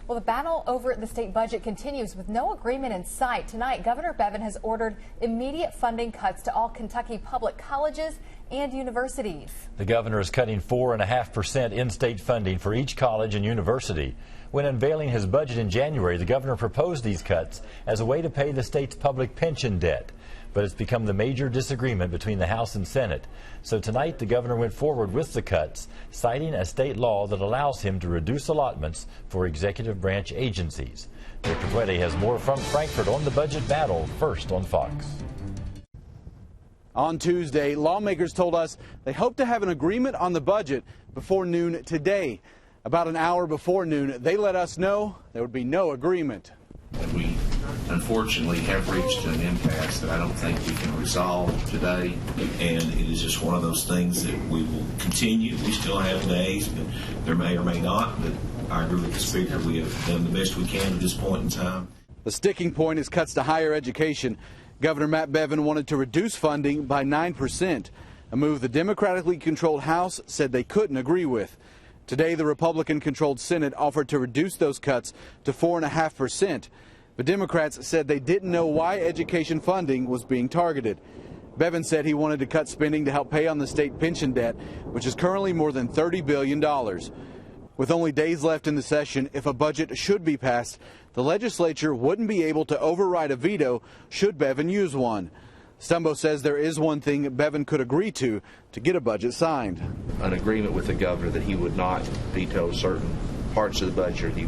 Well, the battle over the state budget continues with no agreement in sight. Tonight, Governor Bevin has ordered immediate funding cuts to all Kentucky public colleges and universities. The governor is cutting 4.5% in-state funding for each college and university. When unveiling his budget in January, the governor proposed these cuts as a way to pay the state's public pension debt. But it's become the major disagreement between the House and Senate. So tonight, the governor went forward with the cuts, citing a state law that allows him to reduce allotments for executive branch agencies. Victor Puente has more from Frankfort on the budget battle, first on Fox. On Tuesday, lawmakers told us they hope to have an agreement on the budget before noon today. About an hour before noon, they let us know there would be no agreement. We unfortunately have reached an impasse that I don't think we can resolve today, and it is just one of those things that we will continue. We still have days, but there may or may not, but I agree with the Speaker. We have done the best we can at this point in time. The sticking point is cuts to higher education. Governor Matt Bevin wanted to reduce funding by 9%, a move the Democratically controlled House said they couldn't agree with. Today, the Republican-controlled Senate offered to reduce those cuts to 4.5%. The Democrats said they didn't know why education funding was being targeted. Bevin said he wanted to cut spending to help pay on the state pension debt, which is currently more than $30 billion. With only days left in the session, if a budget should be passed, the legislature wouldn't be able to override a veto should Bevin use one. Stumbo says there is one thing Bevin could agree to get a budget signed. An agreement with the governor that he would not veto certain parts of the budget. He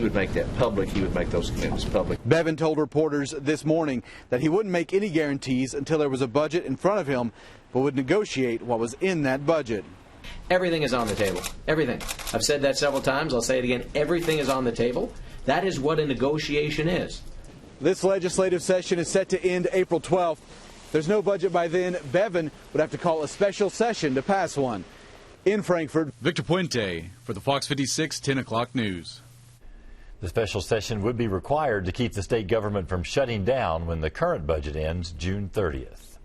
would make that public. He would make those commitments public. Bevin told reporters this morning that he wouldn't make any guarantees until there was a budget in front of him, but would negotiate what was in that budget. Everything is on the table. Everything. I've said that several times. I'll say it again. Everything is on the table. That is what a negotiation is. This legislative session is set to end April 12th. If there's no budget by then, Bevin would have to call a special session to pass one. In Frankfort, Victor Puente for the Fox 56 10 o'clock news. The special session would be required to keep the state government from shutting down when the current budget ends June 30th.